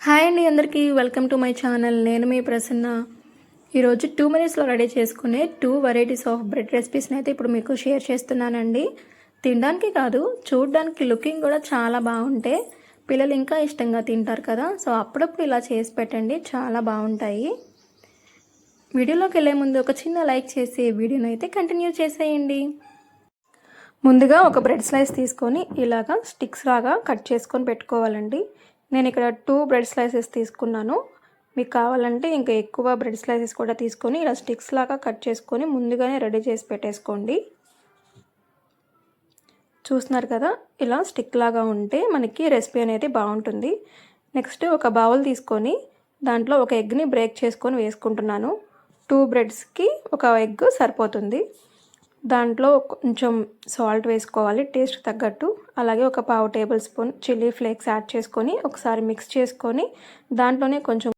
Hi అండి అందరికీ welcome to my channel. నేను మీ ప్రసన్న. ఈరోజు 2 మినిట్స్లో రెడీ చేసుకునే 2 వెరైటీస్ ఆఫ్ బ్రెడ్ రెసిపీస్ని అయితే ఇప్పుడు మీకు షేర్ చేస్తున్నానండి. తినడానికి కాదు, చూడడానికి లుకింగ్ కూడా చాలా బాగుంటే పిల్లలు ఇంకా ఇష్టంగా తింటారు కదా. సో అప్పుడప్పుడు ఇలా చేసి పెట్టండి, చాలా బాగుంటాయి. వీడియోలోకి వెళ్ళే ముందు ఒక చిన్న లైక్ చేసి వీడియోని అయితే కంటిన్యూ చేసేయండి. ముందుగా ఒక బ్రెడ్ స్లైస్ తీసుకొని ఇలాగా స్టిక్స్ లాగా కట్ చేసుకొని పెట్టుకోవాలండి. నేను ఇక్కడ 2 బ్రెడ్ స్లైసెస్ తీసుకున్నాను. మీకు కావాలంటే ఇంకా ఎక్కువ బ్రెడ్ స్లైసెస్ కూడా తీసుకొని ఇలా స్టిక్స్ లాగా కట్ చేసుకొని ముందుగానే రెడీ చేసి పెట్టేసుకోండి. చూస్తున్నారు కదా, ఇలా స్టిక్ లాగా ఉంటే మనకి రెసిపీ అనేది బాగుంటుంది. నెక్స్ట్ ఒక బౌల్ తీసుకొని దాంట్లో ఒక ఎగ్ని బ్రేక్ చేసుకొని వేసుకుంటున్నాను. 2 బ్రెడ్స్కి ఒక ఎగ్ సరిపోతుంది. దాంట్లో కొంచెం సాల్ట్ వేసుకోవాలి టేస్ట్ తగ్గట్టు. అలాగే ఒక 1/2 table spoon chilli flakes add చేసుకొని ఒకసారి మిక్స్ చేసుకొని దాంట్లోనే కొంచెం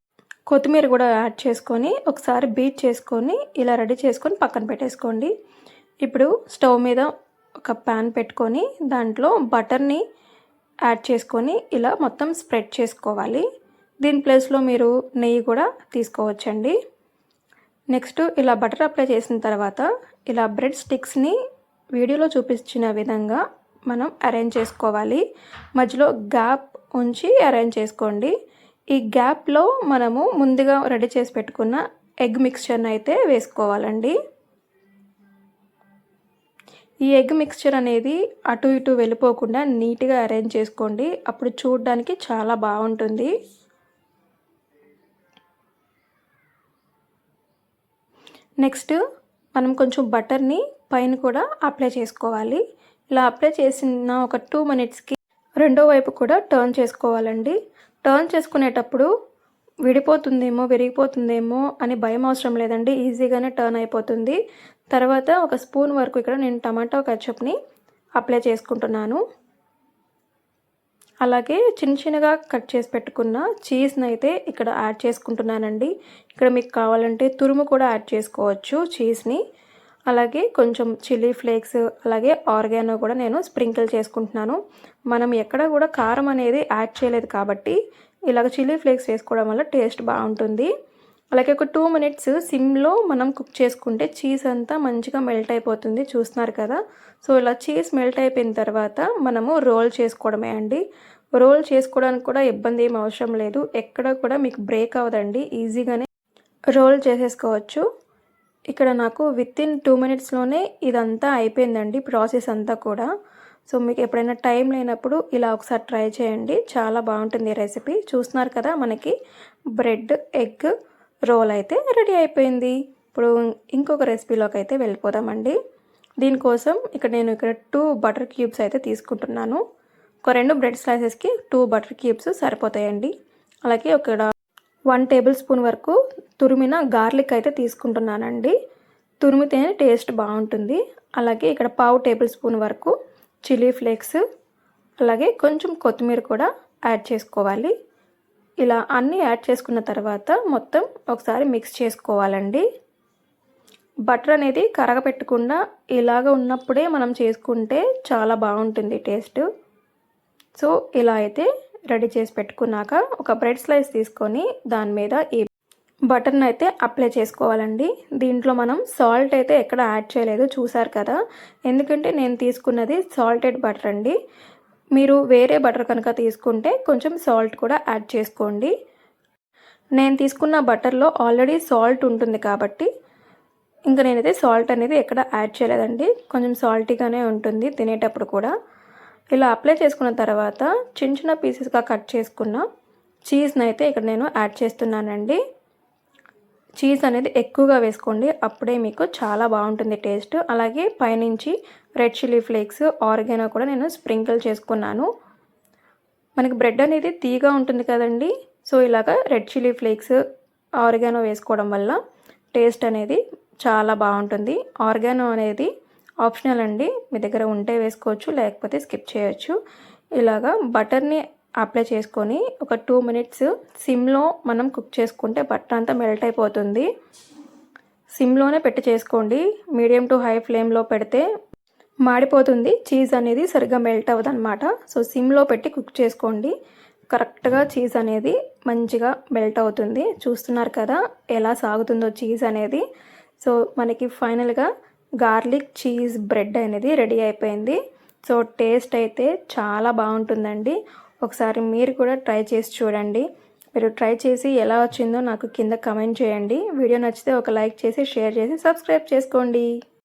కొత్తిమీర కూడా యాడ్ చేసుకొని ఒకసారి బీట్ చేసుకొని ఇలా రెడీ చేసుకొని పక్కన పెట్టేసుకోండి. ఇప్పుడు స్టవ్ మీద ఒక ప్యాన్ పెట్టుకొని దాంట్లో బటర్ని యాడ్ చేసుకొని ఇలా మొత్తం స్ప్రెడ్ చేసుకోవాలి. దీని ప్లేస్లో మీరు నెయ్యి కూడా తీసుకోవచ్చండి. నెక్స్ట్ ఇలా బటర్ అప్లై చేసిన తర్వాత ఇలా బ్రెడ్ స్టిక్స్ని వీడియోలో చూపించిన విధంగా మనం అరేంజ్ చేసుకోవాలి. మధ్యలో గ్యాప్ ఉంచి అరేంజ్ చేసుకోండి. ఈ గ్యాప్లో మనము ముందుగా రెడీ చేసి పెట్టుకున్న ఎగ్ మిక్స్చర్ని అయితే వేసుకోవాలండి. ఈ ఎగ్ మిక్స్చర్ అనేది అటు ఇటు వెళ్ళిపోకుండా నీట్గా అరేంజ్ చేసుకోండి. అప్పుడు చూడడానికి చాలా బాగుంటుంది. నెక్స్ట్ మనం కొంచెం బటర్ని పైన కూడా అప్లై చేసుకోవాలి. ఇలా అప్లై చేసిన ఒక 2 మినిట్స్కి రెండో వైపు కూడా టర్న్ చేసుకోవాలండి. టర్న్ చేసుకునేటప్పుడు విడిపోతుందేమో విరిగిపోతుందేమో అని భయం అవసరం లేదండి, ఈజీగానే టర్న్ అయిపోతుంది. తర్వాత ఒక స్పూన్ వరకు ఇక్కడ నేను టమాటో కెచప్ని అప్లై చేసుకుంటున్నాను. అలాగే చిన్న చిన్నగా కట్ చేసి పెట్టుకున్న చీజ్ని అయితే ఇక్కడ యాడ్ చేసుకుంటున్నానండి. ఇక్కడ మీకు కావాలంటే తురుము కూడా యాడ్ చేసుకోవచ్చు చీజ్ని. అలాగే కొంచెం చిల్లీ ఫ్లేక్స్ అలాగే ఆర్గానో కూడా నేను స్ప్రింకిల్ చేసుకుంటున్నాను. మనం ఎక్కడ కూడా కారం అనేది యాడ్ చేయలేదు కాబట్టి ఇలాగ చిల్లీ ఫ్లేక్స్ వేసుకోవడం వల్ల టేస్ట్ బాగుంటుంది. అలాగే ఒక 2 మినిట్స్ సిమ్లో మనం కుక్ చేసుకుంటే చీజ్ అంతా మంచిగా మెల్ట్ అయిపోతుంది. చూస్తున్నారు కదా. సో ఇలా చీజ్ మెల్ట్ అయిపోయిన తర్వాత మనము రోల్ చేసుకోవడమే అండి. రోల్ చేసుకోవడానికి కూడా ఇబ్బంది ఏం అవసరం లేదు, ఎక్కడ కూడా మీకు బ్రేక్ అవ్వదండి, ఈజీగానే రోల్ చేసేసుకోవచ్చు. ఇక్కడ నాకు వితిన్ 2 మినిట్స్లోనే ఇదంతా అయిపోయిందండి ప్రాసెస్ అంతా కూడా. సో మీకు ఎప్పుడైనా టైం లేనప్పుడు ఇలా ఒకసారి ట్రై చేయండి, చాలా బాగుంటుంది రెసిపీ. చూస్తున్నారు కదా, మనకి బ్రెడ్ ఎగ్ రోల్ అయితే రెడీ అయిపోయింది. ఇప్పుడు ఇంకొక రెసిపీలోకి అయితే వెళ్ళిపోదామండి. దీనికోసం నేను 2 బటర్ క్యూబ్స్ అయితే తీసుకుంటున్నాను. ఒక 2 బ్రెడ్ స్లైసెస్కి 2 బటర్ క్యూబ్స్ సరిపోతాయండి. అలాగే ఒక 1 టేబుల్ స్పూన్ వరకు తురిమిన గార్లిక్ అయితే తీసుకుంటున్నానండి. తురిమితేనే టేస్ట్ బాగుంటుంది. అలాగే ఇక్కడ 1/2 టేబుల్ స్పూన్ వరకు చిల్లీ ఫ్లేక్స్ అలాగే కొంచెం కొత్తిమీర కూడా యాడ్ చేసుకోవాలి. ఇలా అన్నీ యాడ్ చేసుకున్న తర్వాత మొత్తం ఒకసారి మిక్స్ చేసుకోవాలండి. బటర్ అనేది కరగపెట్టకుండా ఇలాగ ఉన్నప్పుడే మనం చేసుకుంటే చాలా బాగుంటుంది టేస్ట్. సో ఇలా అయితే రెడీ చేసి పెట్టుకున్నాక ఒక బ్రెడ్ స్లైస్ తీసుకొని దాని మీద ఈ బటర్ని అయితే అప్లై చేసుకోవాలండి. దీంట్లో మనం సాల్ట్ అయితే ఎక్కడ యాడ్ చేయలేదు, చూసారు కదా. ఎందుకంటే నేను తీసుకున్నది సాల్టెడ్ బటర్ అండి. మీరు వేరే బటర్ కనుక తీసుకుంటే కొంచెం సాల్ట్ కూడా యాడ్ చేసుకోండి. నేను తీసుకున్న బటర్లో ఆల్రెడీ సాల్ట్ ఉంటుంది కాబట్టి ఇంకా నేనైతే సాల్ట్ అనేది ఎక్కడ యాడ్ చేయలేదండి. కొంచెం సాల్టీగానే ఉంటుంది తినేటప్పుడు కూడా. ఇలా అప్లై చేసుకున్న తర్వాత చిన్న చిన్న పీసెస్గా కట్ చేసుకున్న చీజ్ని అయితే ఇక్కడ నేను యాడ్ చేస్తున్నానండి. చీజ్ అనేది ఎక్కువగా వేసుకోండి, అప్పుడే మీకు చాలా బాగుంటుంది టేస్ట్. అలాగే పైనుంచి రెడ్ చిల్లీ ఫ్లేక్స్ ఆర్గానో కూడా నేను స్ప్రింకిల్ చేసుకున్నాను. మనకి బ్రెడ్ అనేది తీగా ఉంటుంది కదండి. సో ఇలాగా రెడ్ చిల్లీ ఫ్లేక్స్ ఆర్గానో వేసుకోవడం వల్ల టేస్ట్ అనేది చాలా బాగుంటుంది. ఆర్గానో అనేది ఆప్షనల్ అండి, మీ దగ్గర ఉంటే వేసుకోవచ్చు, లేకపోతే స్కిప్ చేయొచ్చు. ఇలాగా బటర్ని అప్లై చేసుకొని ఒక 2 మినిట్స్ సిమ్లో మనం కుక్ చేసుకుంటే బటర్ అంతా మెల్ట్ అయిపోతుంది. సిమ్లోనే పెట్టి చేసుకోండి, మీడియం టు హై ఫ్లేమ్లో పెడితే మాడిపోతుంది, చీజ్ అనేది సరిగ్గా మెల్ట్ అవ్వదు అనమాట. సో సిమ్లో పెట్టి కుక్ చేసుకోండి. కరెక్ట్గా చీజ్ అనేది మంచిగా మెల్ట్ అవుతుంది. చూస్తున్నారు కదా ఎలా సాగుతుందో చీజ్ అనేది. సో మనకి ఫైనల్గా గార్లిక్ చీజ్ బ్రెడ్ అనేది రెడీ అయిపోయింది. సో టేస్ట్ అయితే చాలా బాగుంటుందండి. ఒకసారి మీరు కూడా ట్రై చేసి చూడండి. మీరు ట్రై చేసి ఎలా వచ్చిందో నాకు కింద కమెంట్ చేయండి. వీడియో నచ్చితే ఒక లైక్ చేసి షేర్ చేసి సబ్స్క్రైబ్ చేసుకోండి.